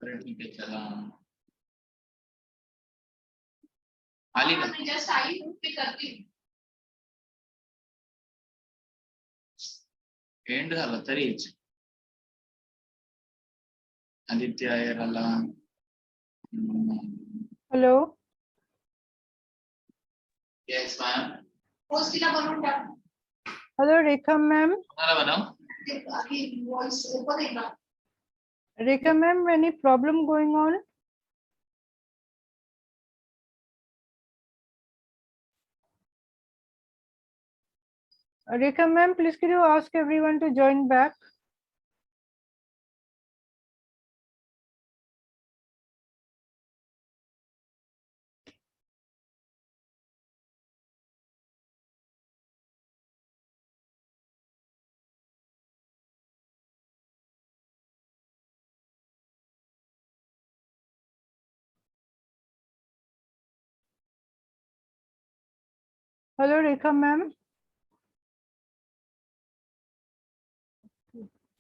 अरे ठीक है चला आली का मैं जस्ट आई हूँ पे करती हूँ एंड झाला तरीच आदित्य आयर आला Hello. यस मैम पोस्ट तिला बनवून टाक Hello, Rekha ma'am. तुम्हाला बनाओ ते आधी वॉइस ओपन आहे का Rekha ma'am, any problem going on? Rekha ma'am, please could you ask everyone to join back? Hello, Rekha ma'am.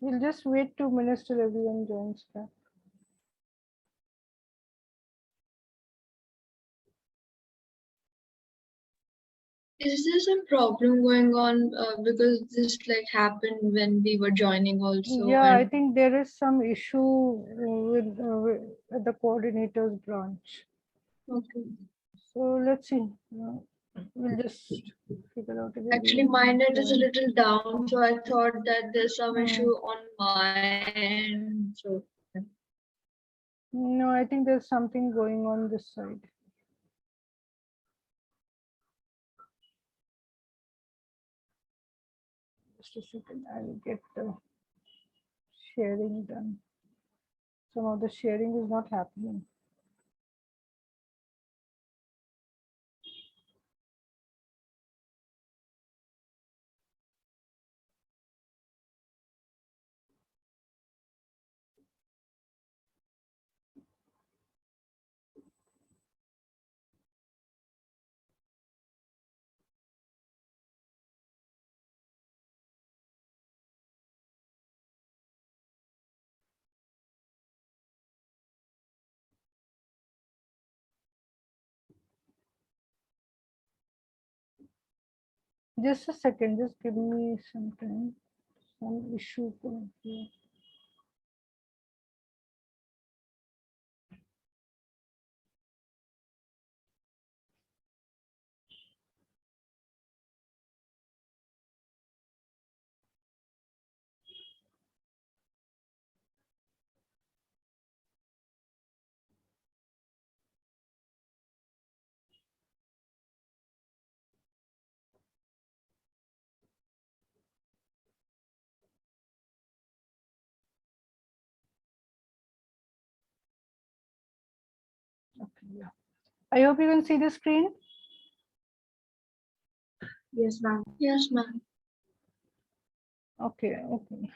We'll just wait 2 minutes till everyone joins back. Is there some problem going on because this like happened when we were joining also? Yeah, I and think there is some issue with the coordinators branch. okay. So let's see. We'll just figure out. if Actually, everyone my net is a join. little down, so I thought that there's some Hmm. issue on my end. So No, I think there's something going on this side. Just a second, I'll get the sharing done. Somehow the sharing is not happening. Just a second, just give me some time. Some issue going here. Okay, yeah. I hope you can see the screen. yes, ma'am. Yes, ma'am. Okay, okay.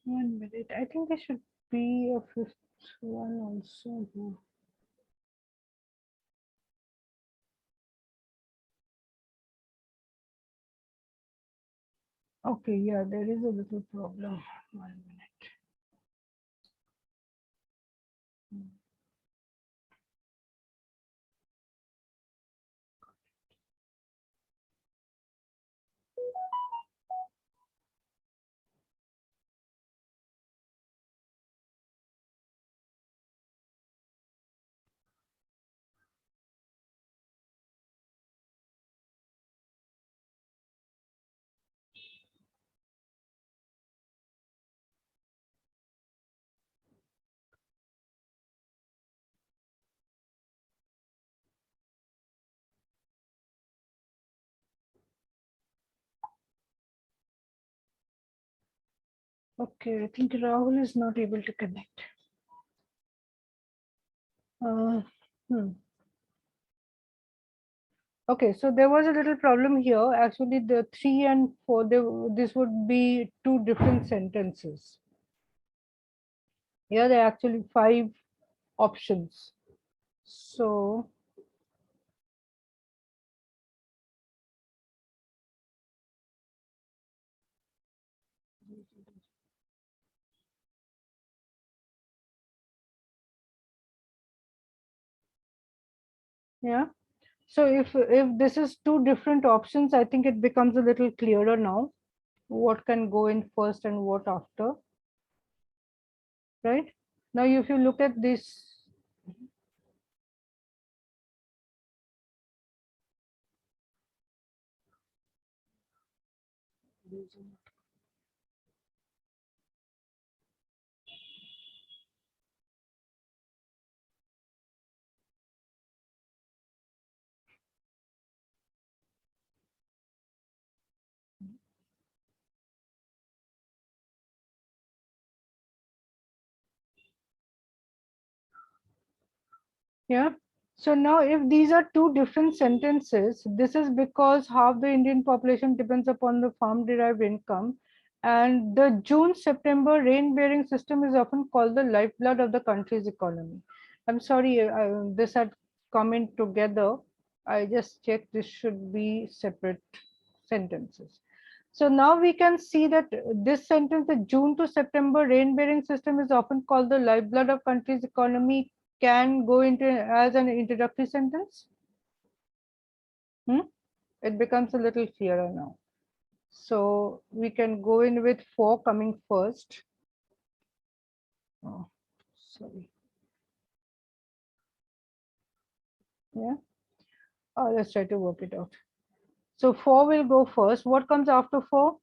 1 minute. I think there should be a fifth one also here. Okay, yeah, there is a little problem. 1 minute. Okay, I think Rahul is not able to connect. Okay, so there was a little problem here. Actually, the 3 and 4, this would be 2 different sentences. Here there are actually 5 options. So Yeah. So if this is two different options, I think it becomes a little clearer now. What can go in first and what after, right? Now, if you look at this, yeah. So now if these are two different sentences, this is because half the Indian population depends upon the farm derived income. And the June-September rain-bearing system is often called the lifeblood of the country's economy. I'm sorry, this had come in together. I just checked this should be separate sentences. So now we can see that this sentence, the June to September rain-bearing system is often called the lifeblood of country's economy, can go into as an introductory sentence. It becomes a little clearer now. So we can go in with 4 coming first. Oh, sorry. Yeah. Let's try to work it out. So 4 will go first. What comes after 4?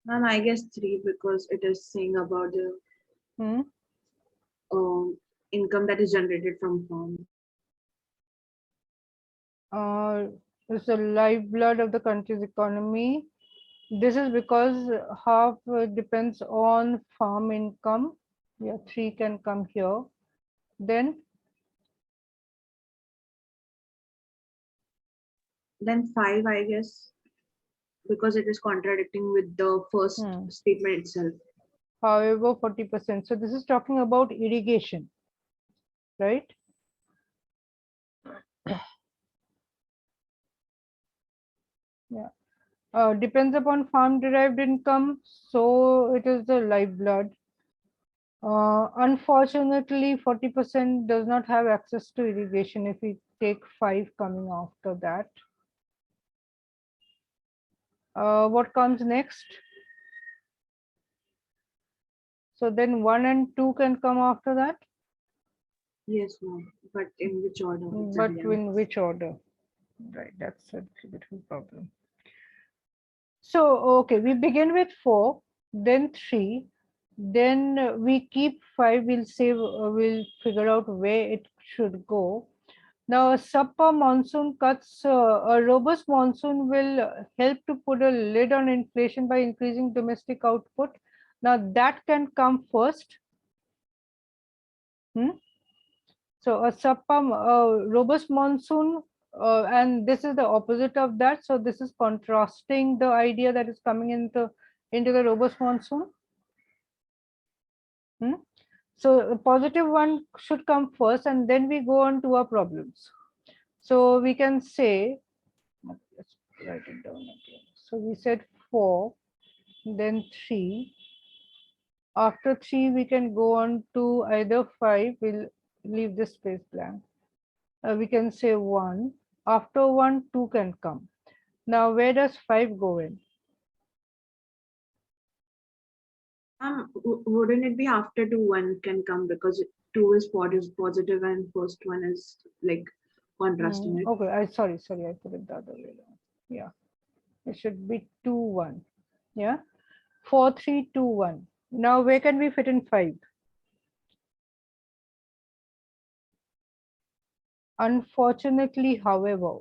Ma'am, I guess 3 because it is saying about the Hmm? income that is generated from farm. It's the lifeblood of the country's economy. This is because half depends on farm income. Yeah, 3 can come here. Then 5, I guess, because it is contradicting with the first statement itself. however 40%. So this is talking about irrigation, right? Yeah. Depends upon farm derived income, so it is the lifeblood. Unfortunately, 40% does not have access to irrigation if we take 5 coming after that. What comes next? So then 1 and 2 can come after that. Yes, ma'am. But in which order? But in which order? Right, that's a bit of a problem. So, okay, we begin with 4, then 3, then we keep 5, we'll save, we'll figure out where it should go. Now, a subpar monsoon cuts, a robust monsoon will help to put a lid on inflation by increasing domestic output. Now, that can come first. So, a subpar, robust monsoon, and this is the opposite of that. So, this is contrasting the idea that is coming into the robust monsoon. So, a positive one should come first, and then we go on to our problems. So, we can say, let's write it down again. So we said 4, then 3. After 3, we can go on to either 5. We'll leave this space blank. We can say 1. After 1, 2 can come. Now, where does 5 go in? Wouldn't it be after 2, 1 can come because 2 is positive and first one is like contrasting it. Okay, sorry, I put it the other way around. Yeah, it should be 2, 1. Yeah, 4, 3, 2, 1. Now, where can we fit in 5? Unfortunately, however,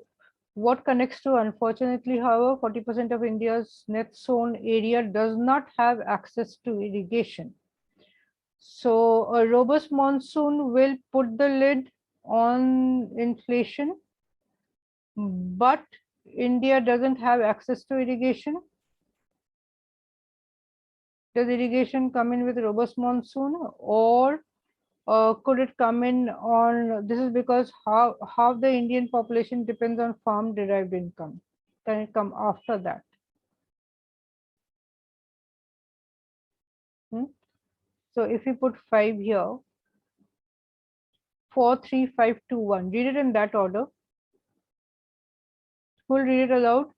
what connects to unfortunately, however, 40% of India's net sown area does not have access to irrigation. So a robust monsoon will put the lid on inflation, but India doesn't have access to irrigation. Does irrigation come in with robust monsoon, or could it come in on, this is because how the Indian population depends on farm derived income. Can it come after that? So if we put 5 here, 4, 3, 5, 2, 1. Read it in that order. Who'll read it aloud?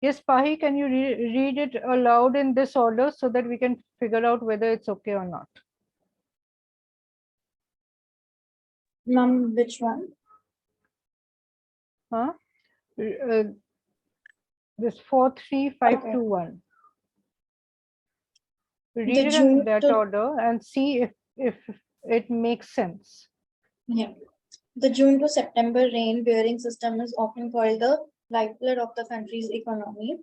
Yes, Pahi, can you read it aloud in this order so that we can figure out whether it's okay or not? Ma'am, which one? Huh? This 4, 3, 5, Okay. 2, 1. Read The it in June that to- order and see if it makes sense. Yeah. The June to September rain-bearing system is often called the lifeblood of the country's economy.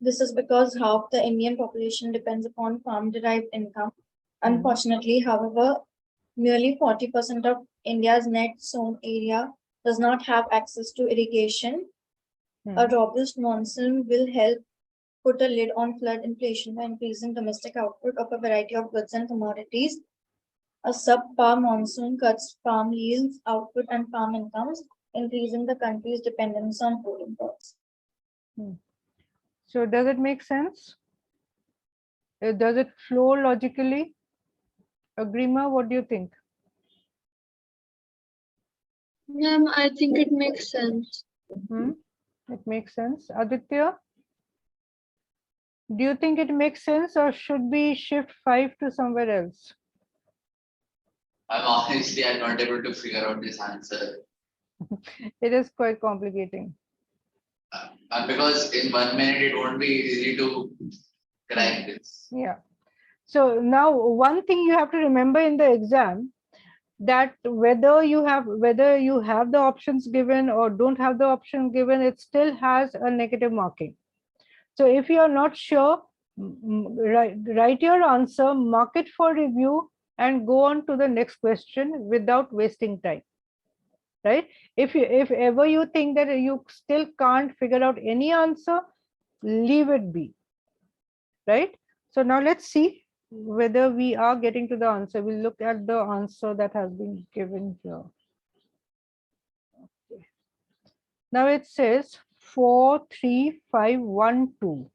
This is because half the Indian population depends upon farm-derived income. Unfortunately, however, nearly 40% of India's net sown area does not have access to irrigation. A robust monsoon will help put a lid on flood inflation by increasing domestic output of a variety of goods and commodities. A subpar monsoon cuts farm yields, output, and farm incomes, increasing the country's dependence on food imports. So does it make sense? Does it flow logically? Agrima, what do you think? Ma'am, I think it makes sense. It makes sense. Aditya, do you think it makes sense or should we shift 5 to somewhere else? I'm not able to figure out this answer. It is quite complicating. Because in 1 minute it won't be easy to crack this. Yeah. So now one thing you have to remember in the exam, that whether you have the options given or don't have the option given, it still has a negative marking. So if you are not sure, write your answer, mark it for review, and go on to the next question without wasting time. Right? If ever you think that you still can't figure out any answer, leave it be. Right? So now let's see whether we are getting to the answer. We'll look at the answer that has been given here. Okay. Now it says 4, 3, 5, 1, 2.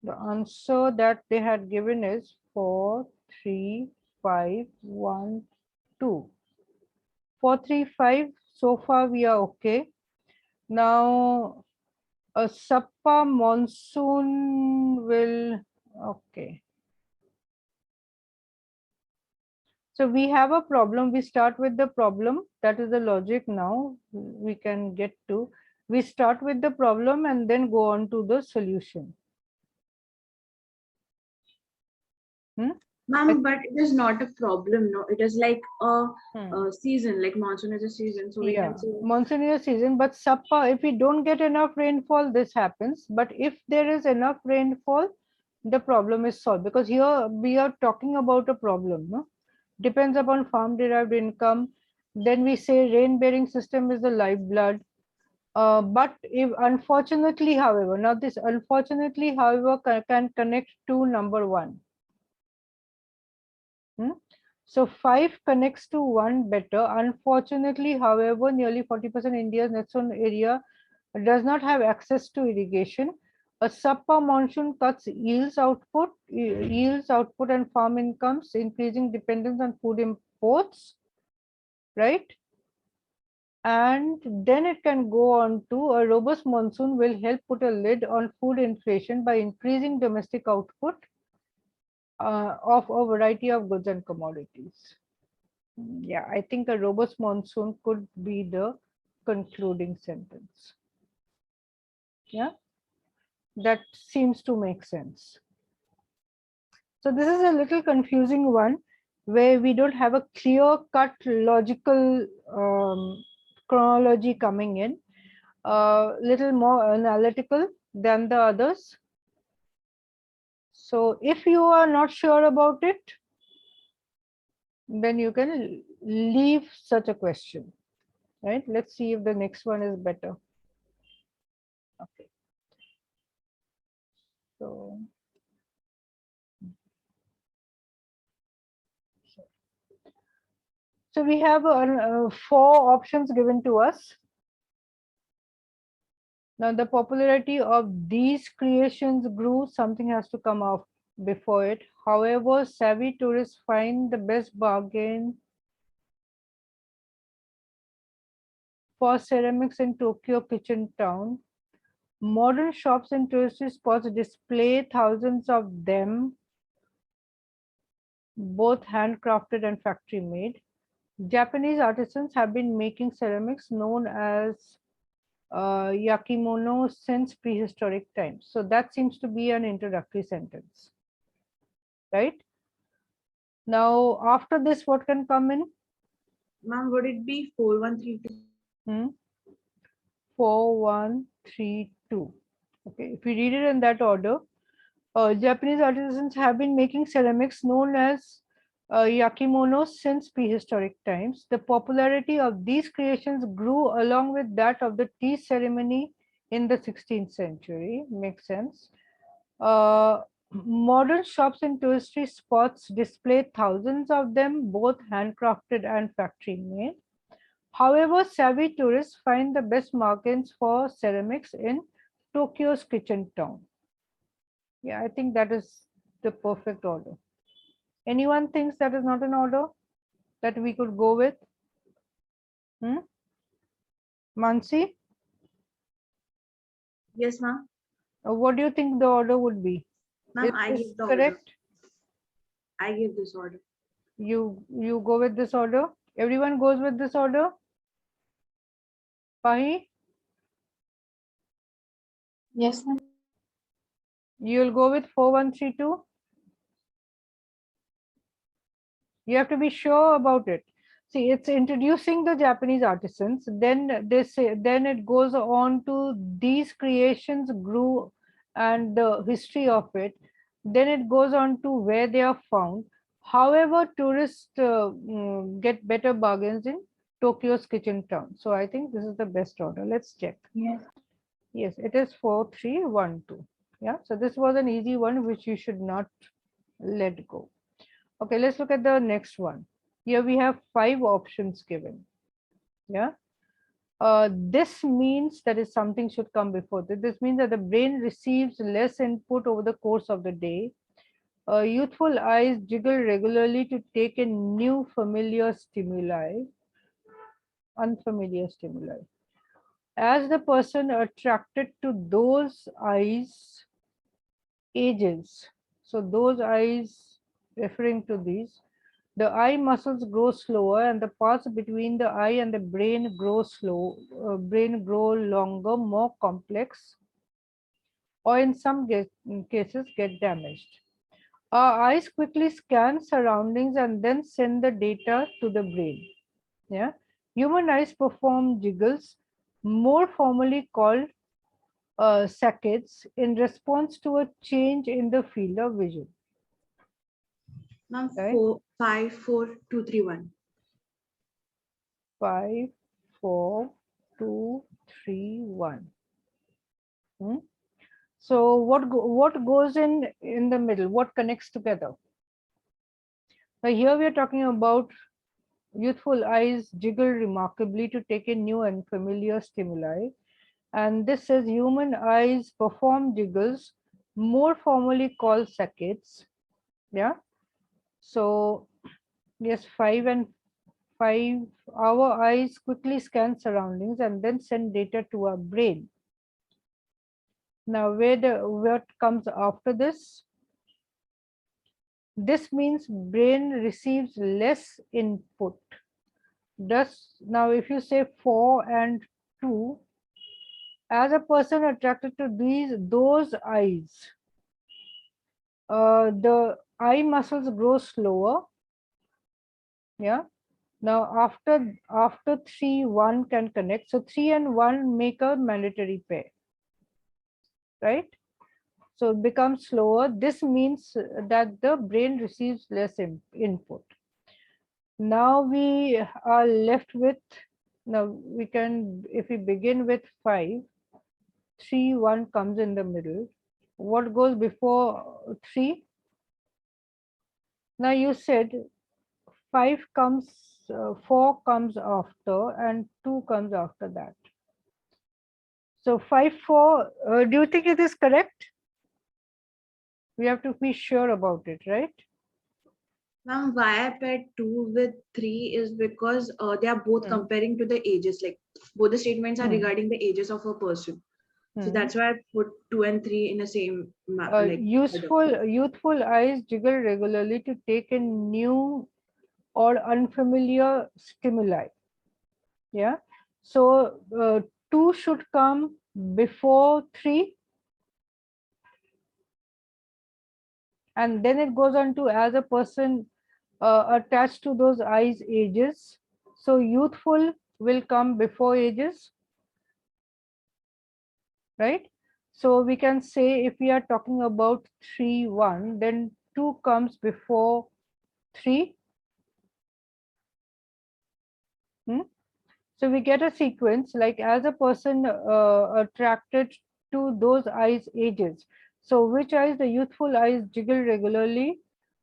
The answer that they had given is 4, 3, 5, 1, 2. 4, 3, 5. So far we are okay. Now a subpar monsoon will, okay. So we have a problem. We start with the problem. That is the logic now we can get to. We start with the problem and then go on to the solution. Ma'am, but it is not a problem, no. It is like a season, like monsoon is a season. So we can say monsoon is a season, but subpar, if we don't get enough rainfall, this happens. But if there is enough rainfall, the problem is solved, because here we are talking about a problem, no? Depends upon farm derived income. Then we say rain bearing system is the lifeblood. But if unfortunately, however, now this unfortunately, however, can connect to number 1. So 5 connects to 1 better. Unfortunately, however, nearly 40% India's net sown area does not have access to irrigation. A subpar monsoon cuts yields output and farm incomes, increasing dependence on food imports, right? And then it can go on to a robust monsoon will help put a lid on food inflation by increasing domestic output of a variety of goods and commodities. Yeah, I think a robust monsoon could be the concluding sentence. Yeah, that seems to make sense. So this is a little confusing one where we don't have a clear-cut logical chronology coming in, little more analytical than the others. So if you are not sure about it, then you can leave such a question, right? Let's see if the next one is better. Okay. So we have 4 options given to us. Now the popularity of these creations grew, something has to come before it. However, savvy tourists find the best bargain for ceramics in Tokyo Kitchen Town. Modern shops and touristy spots display thousands of them, both handcrafted and factory made. Japanese artisans have been making ceramics known as yakimono since prehistoric times. So that seems to be an introductory sentence, right? Now, after this, what can come in? Ma'am, would it be 4132? 4132. Okay, if we read it in that order, Japanese artisans have been making ceramics known as yakimonos since prehistoric times. The popularity of these creations grew along with that of the tea ceremony in the 16th century. Makes sense. Modern shops and touristy spots display thousands of them, both handcrafted and factory made. However, savvy tourists find the best markets for ceramics in Tokyo's kitchen town. Yeah, I think that is the perfect order. Anyone thinks that is not an order that we could go with? Mansi, Yes, ma'am. what do you think the order would be? Ma'am, Is I this give the order. correct? I give this order. You go with this order? Everyone goes with this order? Pahi, Yes, ma'am. you'll go with 4132? You have to be sure about it. See, it's introducing the Japanese artisans. Then they say, then it goes on to these creations grew and the history of it. Then it goes on to where they are found. However, tourists get better bargains in Tokyo's kitchen town. So I think this is the best order. Let's check. Yes. Yes, it is 4312. Yeah, so this was an easy one which you should not let go. Okay, let's look at the next one. Here we have 5 options given. Yeah. This means that is something should come before this. This means that the brain receives less input over the course of the day. Youthful eyes jiggle regularly to take in new familiar stimuli, unfamiliar stimuli. As the person attracted to those eyes ages, so those eyes referring to these, the eye muscles grow slower and the parts between the eye and the brain grow longer, more complex, or in some cases get damaged. Our eyes quickly scan surroundings and then send the data to the brain. Yeah, human eyes perform jiggles, more formally called saccades, in response to a change in the field of vision. Ma'am, Right. 54231. 5, 4, 2, 3, 1. So what goes in the middle? What connects together? Now here we are talking about youthful eyes jiggle remarkably to take in new and familiar stimuli. And this says human eyes perform jiggles, more formally called saccades. Yeah. So yes, 5 and 5, our eyes quickly scan surroundings and then send data to our brain. Now what comes after this? This means brain receives less input. Now if you say 4 and 2, as a person attracted to those eyes, the eye muscles grow slower. Yeah. Now after 3, 1 can connect. So 3 and 1 make a mandatory pair, right? So it becomes slower. This means that the brain receives less input. Now we are left with, now we can, if we begin with 5, 3, 1 comes in the middle. What goes before 3? Now you said 5 comes, 4 comes after and 2 comes after that. So 5, 4, do you think it is correct? We have to be sure about it, right? Ma'am, why I paired 2 with 3 is because they are both comparing to the ages. Like both the statements are regarding the ages of a person. So that's why I put 2 and 3 in the same order. Youthful eyes jiggle regularly to take in new or unfamiliar stimuli. Yeah. So 2 should come before 3. And then it goes on to as a person attached to those eyes ages. So youthful will come before ages, right? So we can say if we are talking about 3, 1, then 2 comes before 3. So we get a sequence like as a person attracted to those eyes ages. So which eyes? The youthful eyes jiggle regularly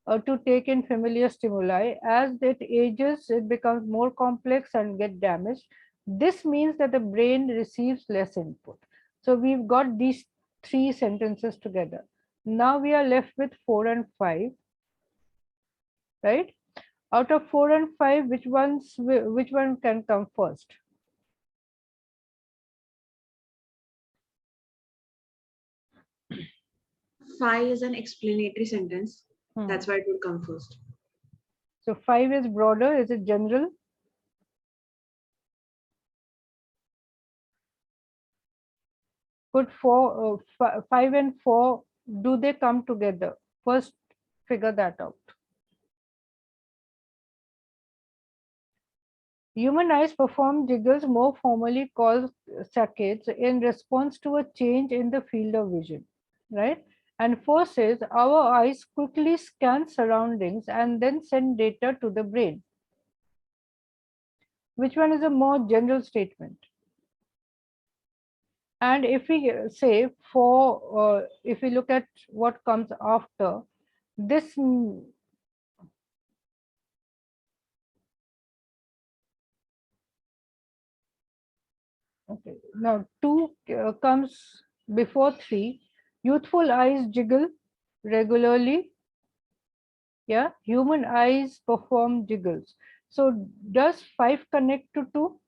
to take in familiar stimuli. As it ages, it becomes more complex and get damaged. This means that the brain receives less input. So we've got these 3 sentences together. Now we are left with 4 and 5, right? Out of 4 and 5, which one can come first? Five is an explanatory sentence. That's why it would come first. So 5 is broader. Is it general? Put 5 and 4. Do they come together? First, figure that out. Human eyes perform jiggles, more formally called saccades, in response to a change in the field of vision, right? And 4 says our eyes quickly scan surroundings and then send data to the brain. Which one is a more general statement? And if we say if we look at what comes after this, okay, now 2 comes before 3. Youthful eyes jiggle regularly. Yeah, human eyes perform jiggles. So does 5 connect to 2?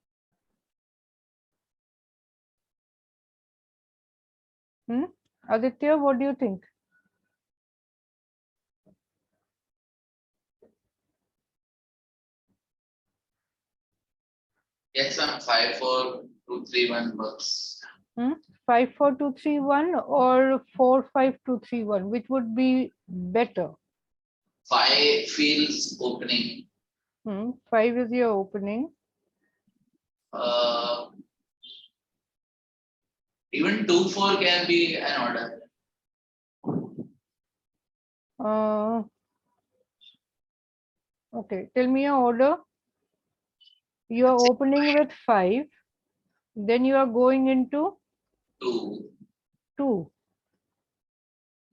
Aditya, what do you think? Yes, ma'am. 5, 4, 2, 3, 1 works. 5, 4, 2, 3, 1 or 4, 5, 2, 3, 1? Which would be better? 5 feels opening. 5 is your opening. Even 2, 4 can be an order. Okay, tell me your order. You are opening with 5, then you are going into 2,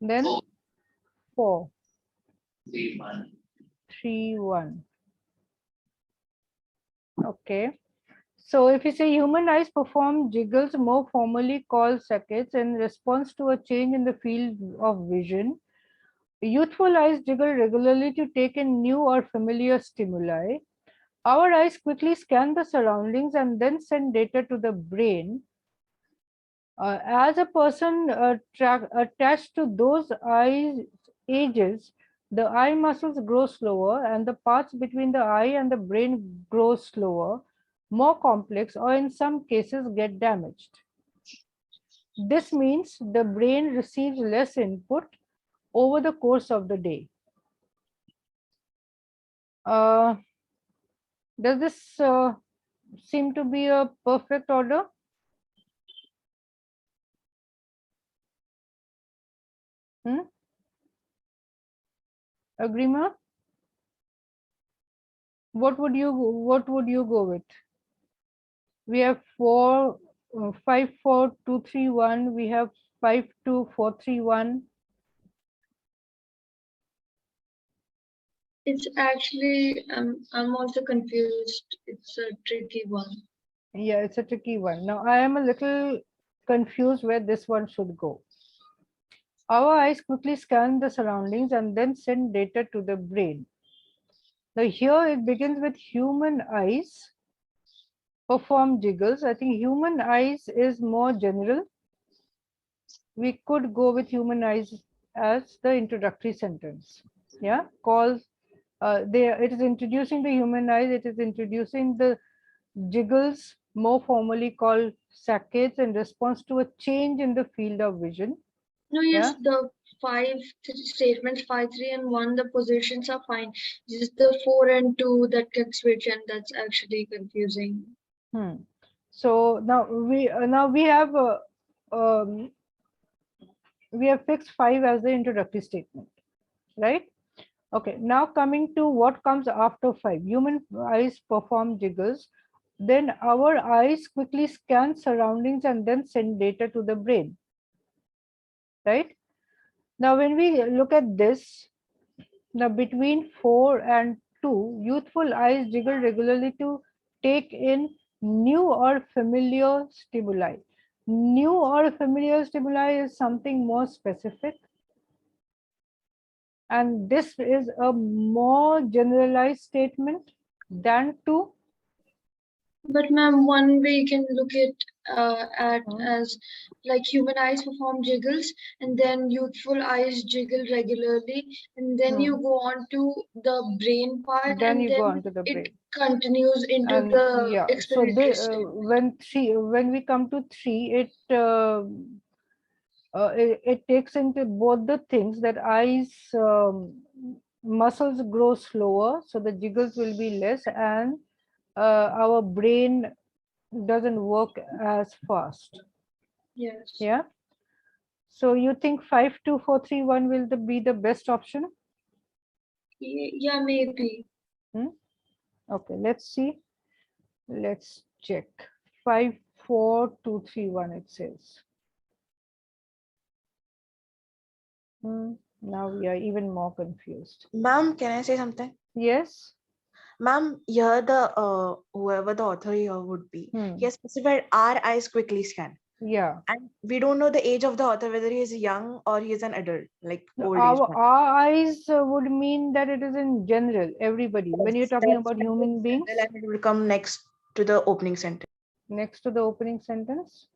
then 4, 3, 1. 3, 1. Okay. So if you say human eyes perform jiggles, more formally called saccades, in response to a change in the field of vision. Youthful eyes jiggle regularly to take in new or familiar stimuli. Our eyes quickly scan the surroundings and then send data to the brain. As a person attached to those eyes ages, the eye muscles grow slower and the parts between the eye and the brain grow slower, more complex, or in some cases get damaged. This means the brain receives less input over the course of the day. Does this seem to be a perfect order? Agrima? What would you go with? We have 5, 4, 2, 3, 1. We have 5, 2, 4, 3, 1. It's actually, I'm also confused. It's a tricky one. Yeah, it's a tricky one. Now I am a little confused where this one should go. our eyes quickly scan the surroundings and then send data to the brain. Now here it begins with human eyes perform jiggles. I think human eyes is more general. We could go with human eyes as the introductory sentence. Yeah, calls it is introducing the human eyes, it is introducing the jiggles, more formally called saccades, in response to a change in the field of vision. No, Yeah. yes, the statements 5, 3, and 1, the positions are fine. Just the 4 and 2 that can switch, and that's actually confusing. So now we have fixed 5 as the introductory statement, right? Okay, now coming to what comes after 5. Human eyes perform jiggles. Then our eyes quickly scan surroundings and then send data to the brain, right? Now, when we look at this, now between 4 and 2, youthful eyes jiggle regularly to take in new or familiar stimuli. New or familiar stimuli is something more specific. And this is a more generalized statement than 2. But ma'am, one way you can look at as like human eyes perform jiggles, and then youthful eyes jiggle regularly, and then you go on to the brain part, Then and you go then on to the it brain. continues into And the yeah, so explanatory statement. when we come to 3, it takes into both the things that eyes muscles grow slower, so the jiggles will be less, and our brain doesn't work as fast. Yes. Yeah. So you think 52431 will be the best option? Yeah, maybe. Okay, let's see. Let's check. 54231 it says. Now we are even more confused. Ma'am, can I say something? Yes. Ma'am, here the whoever the author here would be, he has specified our eyes quickly scan. Yeah. And we don't know the age of the author, whether he is young or he is an adult, like old age. Our eyes would mean that it is in general, everybody. When you're talking about human beings. And it will come next to the opening sentence. Next to the opening sentence.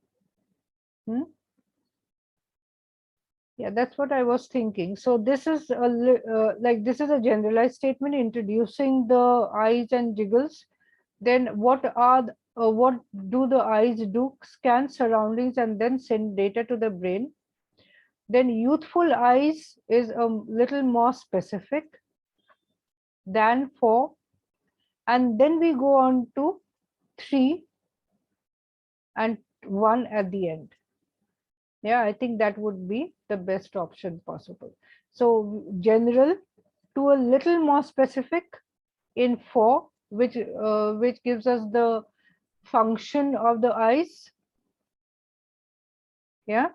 Yeah, that's what I was thinking. So this is this is a generalized statement introducing the eyes and jiggles. Then what do the eyes do? Scan surroundings and then send data to the brain. Then youthful eyes is a little more specific than 4. And then we go on to 3 and 1 at the end. Yeah, I think that would be the best option possible. So general to a little more specific in 4, which gives us the function of the eyes. Yeah,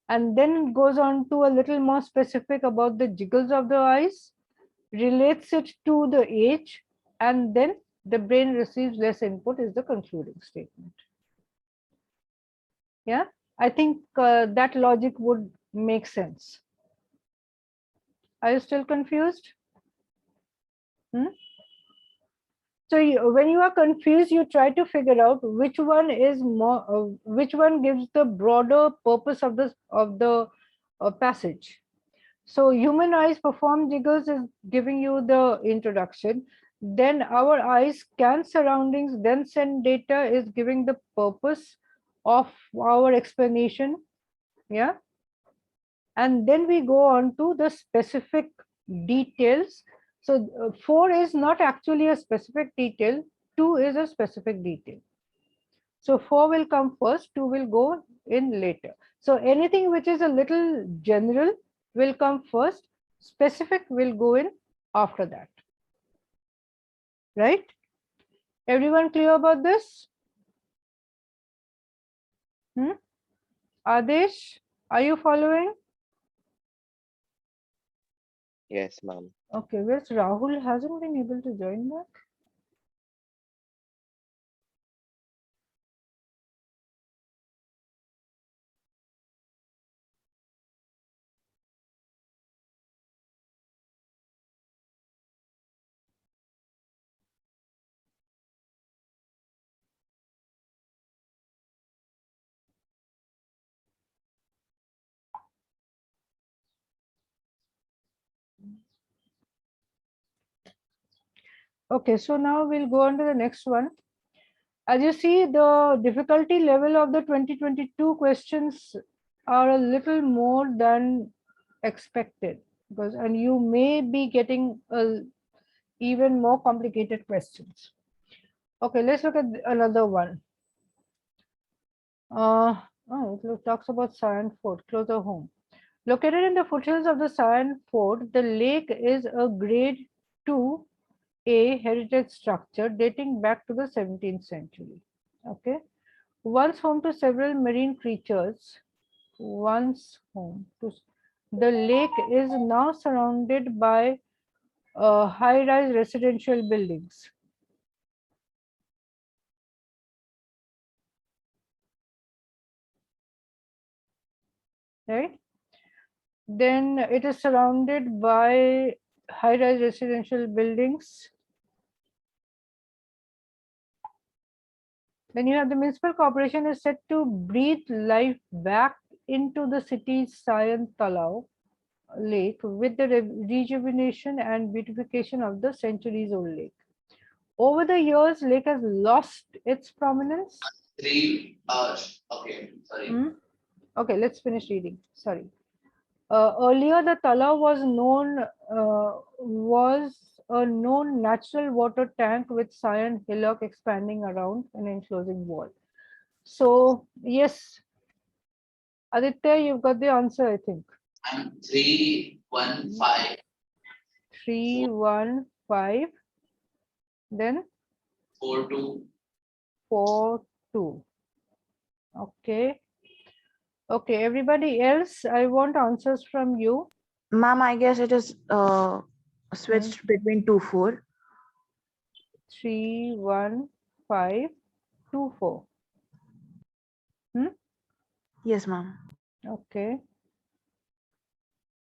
and then it goes on to a little more specific about the jiggles of the eyes, relates it to the age, and then the brain receives less input is the concluding statement. Yeah, I think that logic would make sense. Are you still confused? So when you are confused, you try to figure out which one is more, which one gives the broader purpose of the passage. So human eyes perform jiggles is giving you the introduction. Then our eyes scan surroundings, then send data is giving the purpose of our explanation. Yeah. And then we go on to the specific details. So 4 is not actually a specific detail, 2 is a specific detail. So 4 will come first, 2 will go in later. So anything which is a little general will come first, specific will go in after that. Right? Everyone clear about this? Adesh, are you following? Yes, ma'am. Okay, where's Rahul? Hasn't been able to join back. Okay, so now we'll go on to the next one. As you see, the difficulty level of the 2022 questions are a little more than expected, because and you may be getting even more complicated questions. Okay, let's look at another one. It talks about Sion Fort, closer home. Located in the foothills of the Sion Fort, the lake is a grade 2A heritage structure dating back to the 17th century. Okay, once home to several marine creatures, the lake is now surrounded by high-rise residential buildings. Right? Then it is surrounded by high-rise residential buildings. Then you have the municipal corporation is set to breathe life back into the city's Sion Talau lake with the rejuvenation and beautification of the centuries-old lake. Over the years, lake has lost its prominence. 3 hours. Okay, sorry. Okay, let's finish reading. Sorry. Earlier, the Talau was a known natural water tank with Sion hillock expanding around an enclosing wall. So yes, Aditya, you've got the answer, I think. I'm 315. 315. Then 42. 42. Okay. Okay, everybody else, I want answers from you. Ma'am, I guess it is switched between 2-4. 31524. Yes, ma'am. Okay.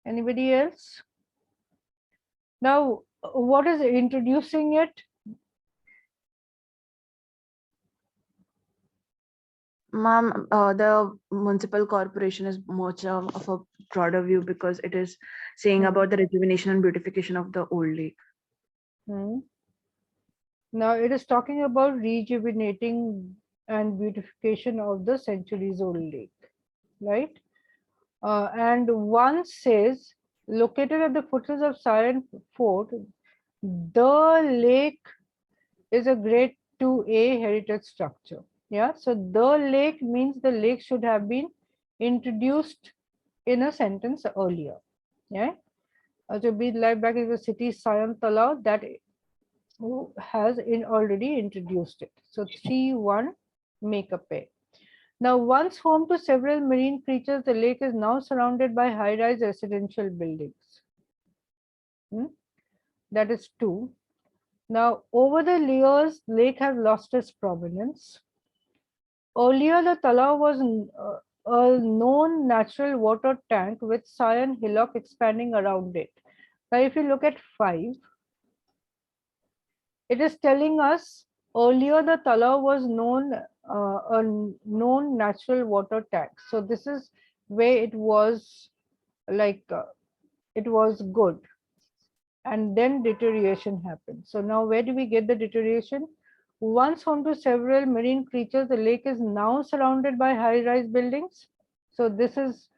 Anybody else? Now, what is introducing it? Ma'am, the municipal corporation is much of a broader view because it is saying about the rejuvenation and beautification of the old lake. Now it is talking about rejuvenating and beautification of the centuries-old lake, right? And one says, located at the foothills of Sion Fort, the lake is a grade 2A heritage structure. Yeah, so the lake means the lake should have been introduced in a sentence earlier. Yeah, to be life back in the city Sion Talau that who has already introduced it. So 3-1 make a pair. Now, once home to several marine creatures, the lake is now surrounded by high-rise residential buildings. That is 2. Now, over the years, lake has lost its prominence. Earlier, the Talau was a known natural water tank with Sion hillock expanding around it. Now, if you look at 5, it is telling us earlier the Talau was a known natural water tank. So this is where it was like it was good, and then deterioration happened. So now where do we get the deterioration? Once home to several marine creatures, the lake is now surrounded by high-rise buildings. So this is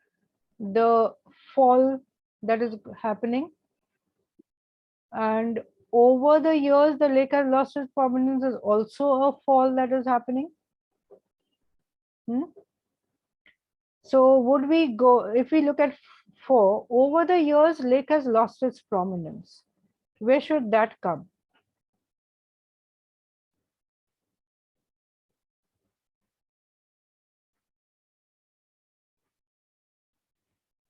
the fall that is happening. And over the years, the lake has lost its prominence is also a fall that is happening. So would we go, if we look at 4, over the years, lake has lost its prominence. Where should that come?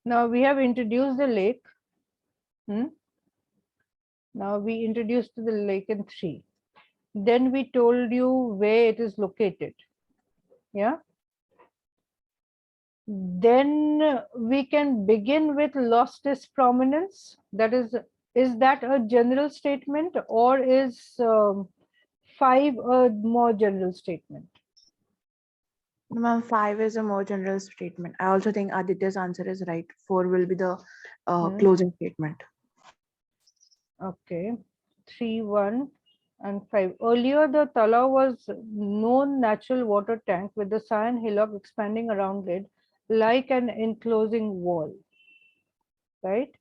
Now we have introduced the lake. Now we introduced the lake in 3. Then we told you where it is located. Yeah. Then we can begin with lost its prominence. That is that a general statement, or is 5 a more general statement? Ma'am, 5 is a more general statement. I also think Aditya's answer is right. 4 will be the closing statement. Okay, 3-1 and 5. Earlier, the Tala was known natural water tank with the cyan hillock expanding around it like an enclosing wall, right?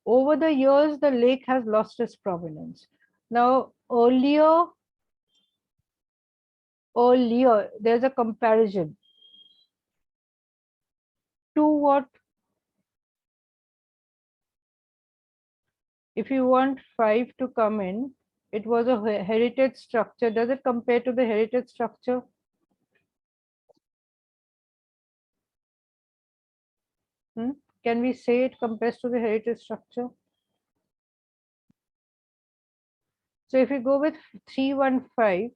Over the years, the lake has lost its prominence. Now, earlier, there's a comparison to what? If you want 5 to come in, it was a heritage structure. Does it compare to the heritage structure? Can we say it compares to the heritage structure? So if we go with 315,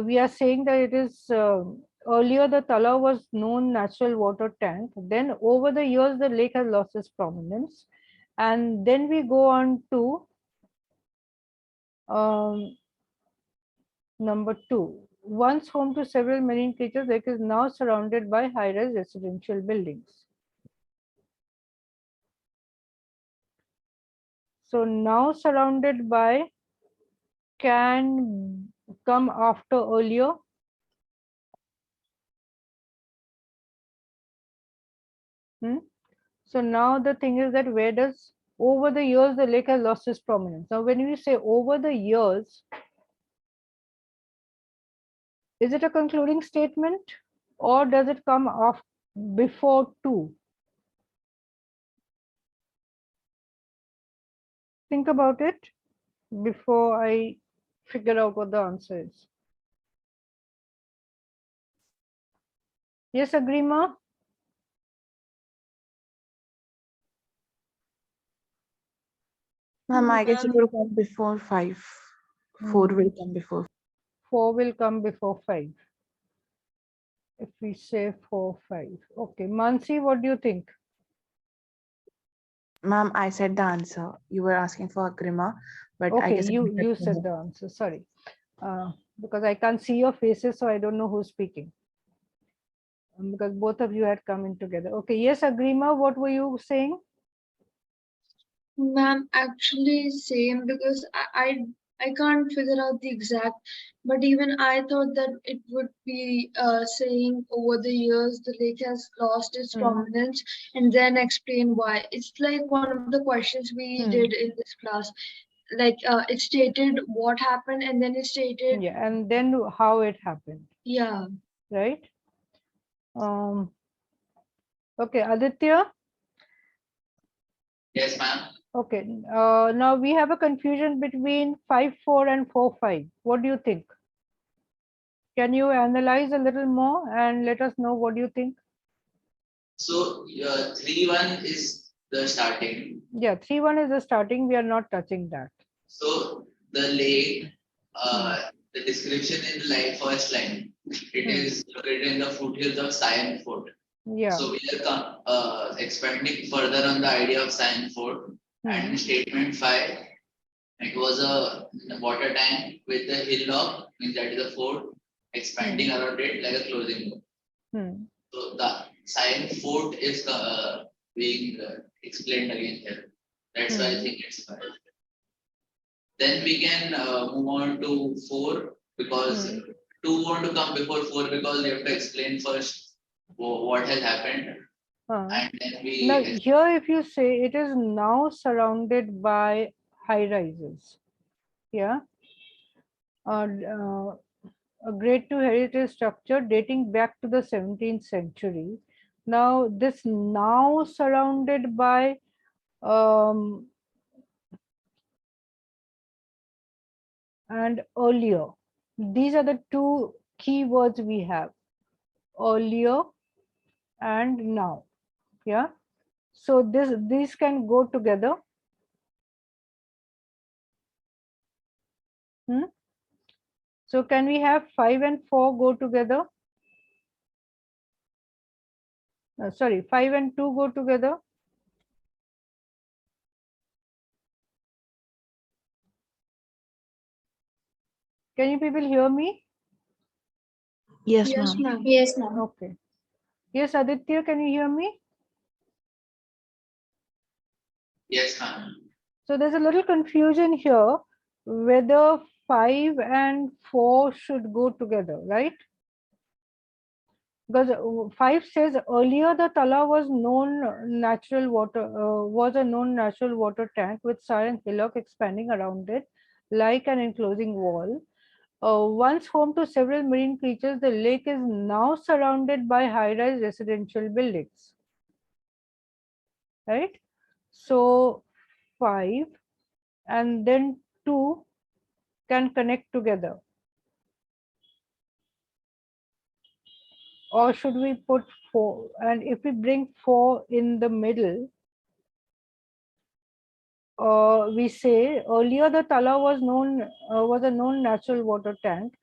we are saying that it is earlier the Tala was known natural water tank. Then over the years, the lake has lost its prominence. And then we go on to number 2. Once home to several marine creatures, the lake is now surrounded by high-rise residential buildings. So now surrounded by can come after earlier. So now the thing is that where does over the years the lake has lost its prominence. Now when we say over the years, is it a concluding statement or does it come off before 2? Think about it before I figure out what the answer is. Yes, Agrima? Ma'am, I guess it will come before 5. 4 will come before. 4 will come before 5. If we say 4, 5. Okay, Mansi, what do you think? Ma'am, I said the answer. You were asking for Agrima, but I Okay, guess you said the answer. Sorry, because I can't see your faces, so I don't know who's speaking. Because both of you had come in together. Okay, yes, Agrima, what were you saying? Ma'am, actually same, because I can't figure out the exact, but even I thought that it would be saying over the years the lake has lost its prominence and then explain why. It's like one of the questions we did in this class. Like it stated what happened and then it stated, Yeah, and then how it happened, yeah. right? Okay, Aditya. Yes, ma'am. Okay, now we have a confusion between 5-4 and 4-5. What do you think? Can you analyze a little more and let us know what do you think? So 3-1 is the starting. Yeah, 3-1 is the starting. We are not touching that. So the lake, the description in the first line, it is located in the foothills of Sion Fort. Yeah. So we are expanding further on the idea of Sion Fort. And in statement 5, it was a water tank with a hillock, means that is a fort, expanding around it like a closing door. So the Sion Fort is being explained again here. That's why I think it's 5. Then we can move on to 4 because 2 want to come before 4 because you have to explain first what has happened. And then we now here if you say it is now surrounded by high rises. Yeah. A grade 2 heritage structure dating back to the 17th century. Now this now surrounded by and earlier. These are the two key words we have, earlier and now. Yeah. So these can go together. So can we have 5 and 4 go together? Sorry, 5 and 2 go together. Can you people hear me? Yes, Yes, ma'am. ma'am. Yes, ma'am. Okay. Yes, Aditya, can you hear me? yes, ma'am. So there's a little confusion here whether 5 and 4 should go together, right? Because 5 says earlier the Tala was was a known natural water tank with silent hillock expanding around it like an enclosing wall. Once home to several marine creatures, the lake is now surrounded by high-rise residential buildings. Right? So 5 and then 2 can connect together. Or should we put 4? And if we bring 4 in the middle, we say earlier the Tala was a known natural water tank.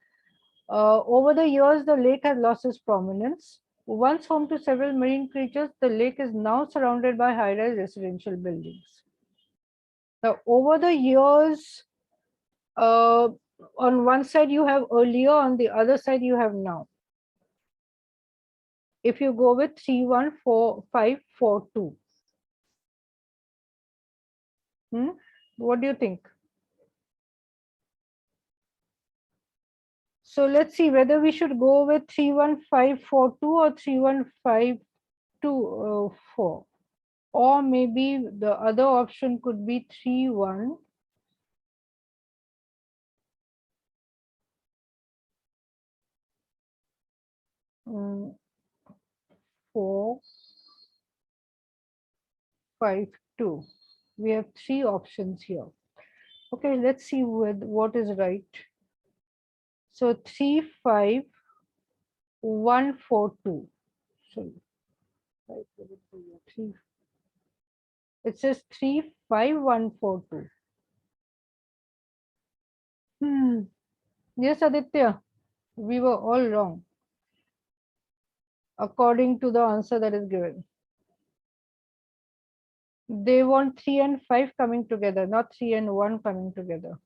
Over the years, the lake has lost its prominence. Once home to several marine creatures, the lake is now surrounded by high-rise residential buildings. Now, over the years, on one side you have earlier, on the other side you have now. If you go with 3, 1, 4, 5, 4, 2. What do you think? So let's see whether we should go with 3, 1, 5, 4, 2 or 3, 1, 5, 2, 4. Or maybe the other option could be 3, 1. 4, 5, 2. We have 3 options here. Okay, let's see what is right. So 3, 5, 1, 4, 2. So it says 3, 5, 1, 4, 2. Yes, Aditya, we were all wrong according to the answer that is given. They want 3 and 5 coming together, not 3 and 1 coming together.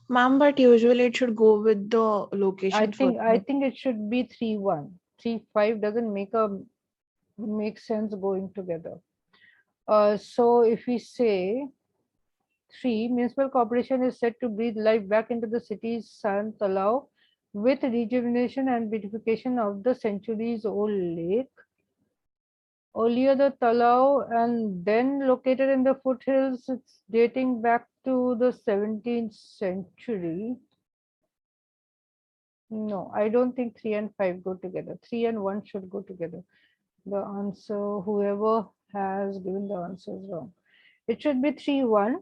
Ma'am, but usually it should go with the location. I think it should be 3, 1. 3, 5 doesn't make sense going together. So if we say 3, municipal corporation is set to breathe life back into the city's San Talao with rejuvenation and beautification of the centuries-old lake. Earlier the Talao and then located in the foothills, it's dating back to the 17th century. No, I don't think 3 and 5 go together. 3 and 1 should go together. The answer, whoever has given the answer is wrong. It should be 3, 1.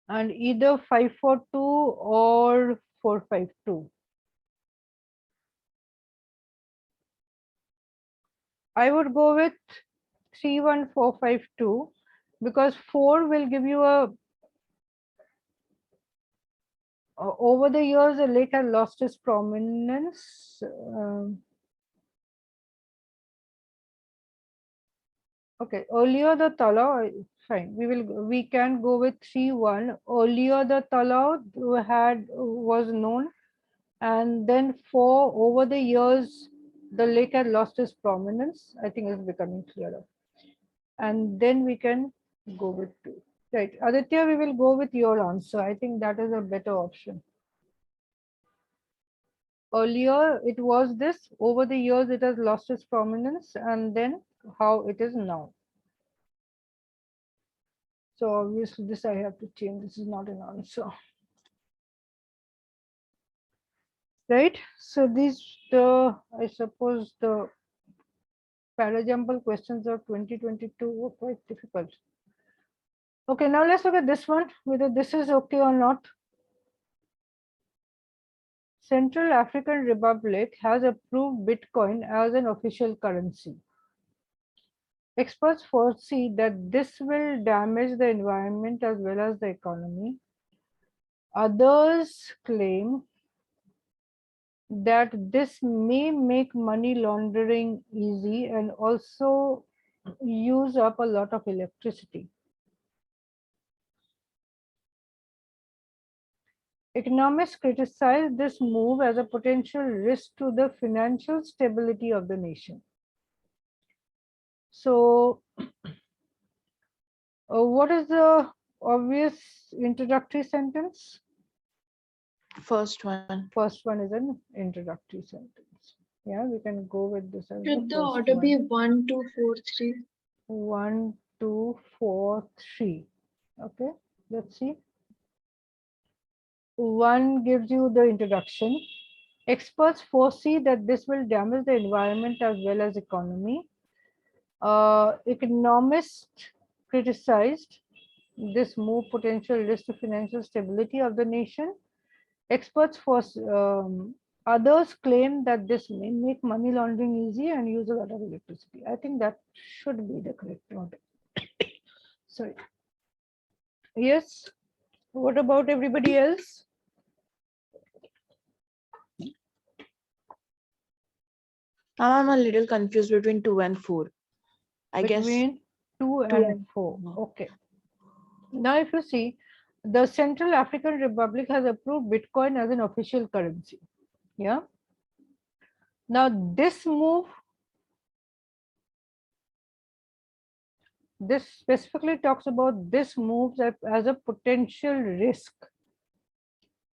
And either 5, 4, 2 or 4, 5, 2. I would go with 3, 1, 4, 5, 2 because 4 will give you over the years the lake has lost its prominence. Okay, earlier the Talao, fine. We can go with 3, 1. Earlier the Talao was known, and then 4 over the years the lake had lost its prominence. I think it's becoming clearer. And then we can go with 2. Right, Aditya, we will go with your answer. I think that is a better option. Earlier it was this, over the years it has lost its prominence, and then how it is now. So obviously this I have to change. This is not an answer. Right? So I suppose the para-jumble questions of 2022 were quite difficult. Okay, now let's look at this one, whether this is okay or not. Central African Republic has approved Bitcoin as an official currency. Experts foresee that this will damage the environment as well as the economy. Others claim that this may make money laundering easy and also use up a lot of electricity. Economists criticize this move as a potential risk to the financial stability of the nation. So, what is the obvious introductory sentence? First one. First one is an introductory sentence. Yeah, we can go with this as the Should the first order one. be 1, 2, 4, 3? 1, 2, 4, 3. Okay, let's see. 1 gives you the introduction. Experts foresee that this will damage the environment as well as economy. Economists criticized this move potential risk to financial stability of the nation. Experts for others claim that this may make money laundering easy and use a lot of electricity. I think that should be the correct order. Sorry. Yes. What about everybody else? I'm a little confused between 2 and 4. I guess Between 2 2 and and 4. 4. Okay. Now, if you see, the Central African Republic has approved Bitcoin as an official currency. Yeah. Now, this move, this specifically talks about this move as a potential risk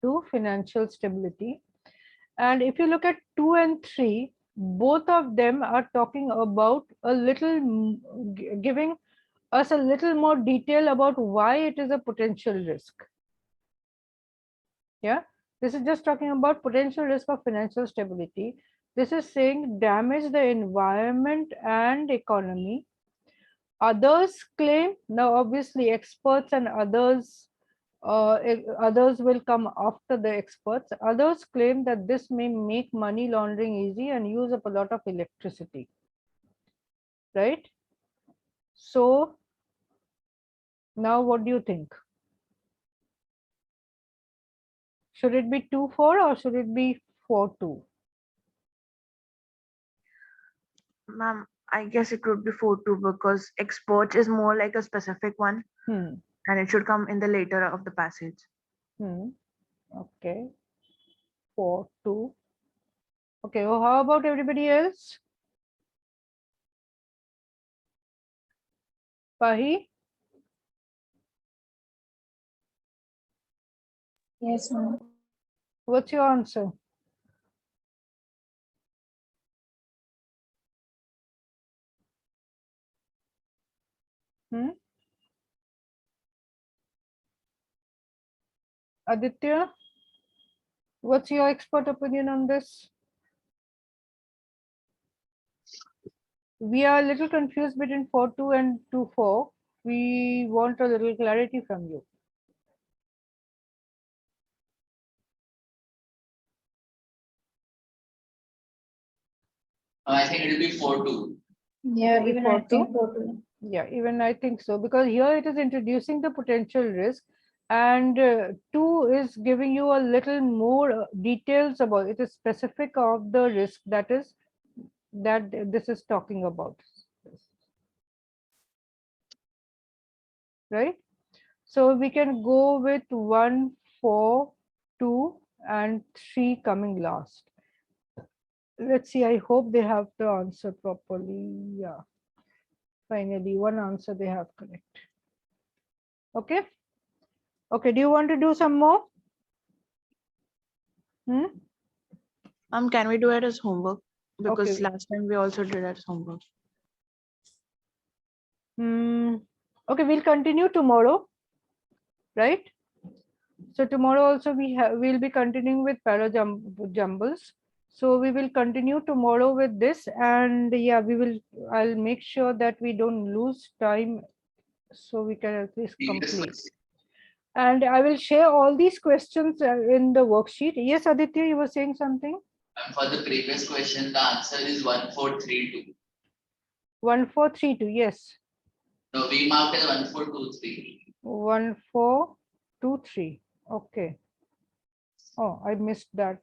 to financial stability. And if you look at 2 and 3, both of them are talking about a little, giving us a little more detail about why it is a potential risk. Yeah, this is just talking about potential risk of financial stability. This is saying damage the environment and economy. Others claim, now obviously experts and others will come after the experts. Others claim that this may make money laundering easy and use up a lot of electricity, right? So now what do you think? Should it be 2-4 or should it be 4-2? Ma'am, I guess it would be 4-2 because export is more like a specific one and it should come in the later of the passage. Okay. 4-2. Okay, well, how about everybody else? Pahi? Yes, ma'am. What's your answer? Aditya, what's your expert opinion on this? We are a little confused between 4-2 and 2-4. We want a little clarity from you. I think it will be 4-2. Yeah, Maybe even I 4-2? think 4-2. Yeah, even I think so, because here it is introducing the potential risk, and 2 is giving you a little more details about it. Is specific of the risk that this is talking about, right? So we can go with 1, 4, 2 and 3 coming last. Let's see, I hope they have the answer properly. Yeah, finally one answer they have correct. Okay. Okay, do you want to do some more? Can we do it as homework? Because Okay. last time we also did it as homework. Okay, we'll continue tomorrow, right? So tomorrow also we'll be continuing with jumbles. So we will continue tomorrow with this, and yeah, I'll make sure that we don't lose time, so we can at least complete. And I will share all these questions in the worksheet. Yes, Aditya, you were saying something? And for the previous question, the answer is 1432. 1432, yes. No, we marked as 1423. 1423. Okay. Oh, I missed that.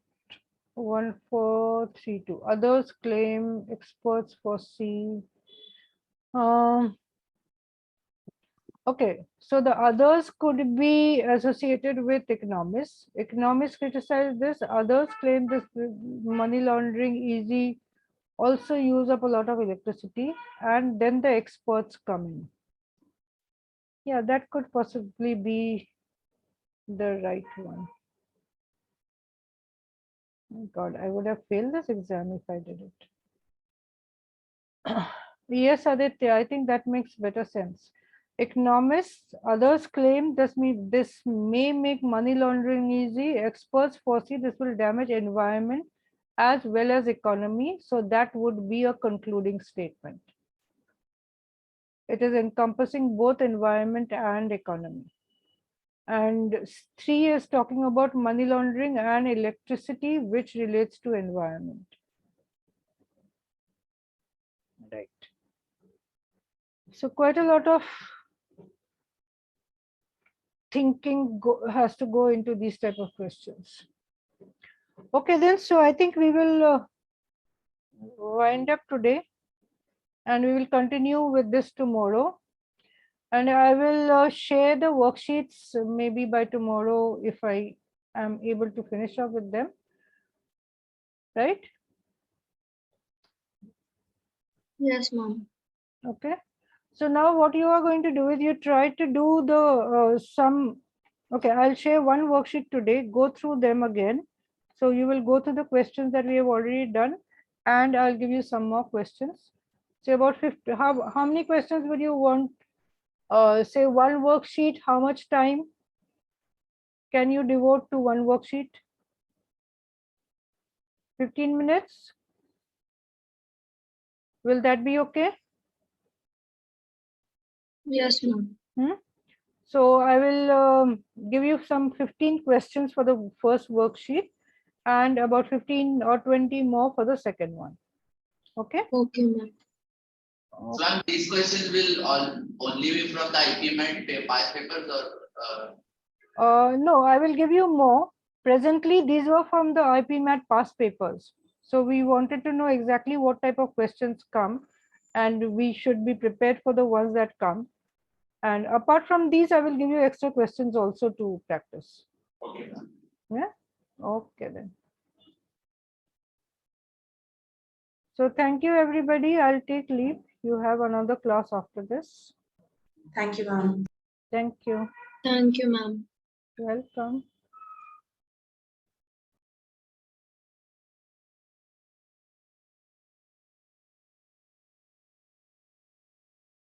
1432. Others claim, experts foresee. Okay, so the others could be associated with economists. Economists criticize this. Others claim this money laundering easy, also use up a lot of electricity, and then the experts come in. Yeah, that could possibly be the right one. Oh God, I would have failed this exam if I did it. Yes, Aditya, I think that makes better sense. Economists, others claim this may make money laundering easy. Experts foresee this will damage environment as well as economy. So that would be a concluding statement. It is encompassing both environment and economy. And 3 is talking about money laundering and electricity, which relates to environment. Right. So quite a lot of thinking has to go into these type of questions. Okay, then, so I think we will wind up today and we will continue with this tomorrow. And I will share the worksheets maybe by tomorrow if I am able to finish up with them. Right? Yes, ma'am. Okay. So now what you are going to do is you try to do the some. Okay, I'll share one worksheet today. Go through them again. So you will go through the questions that we have already done, and I'll give you some more questions. Say about 50. How many questions would you want? Say one worksheet. How much time can you devote to one worksheet? 15 minutes. Will that be okay? Yes, ma'am. So I will give you some 15 questions for the first worksheet and about 15 or 20 more for the second one. Okay. Okay, ma'am. So ma'am, these questions will only be from the IPM and past papers or No, I will give you more. Presently, these were from the IPM past papers. So we wanted to know exactly what type of questions come, and we should be prepared for the ones that come. And apart from these, I will give you extra questions also to practice. okay, ma'am. Yeah. Okay then. So thank you, everybody. I'll take leave. You have another class after this. Thank you, ma'am. Thank you. Thank you, ma'am. Welcome.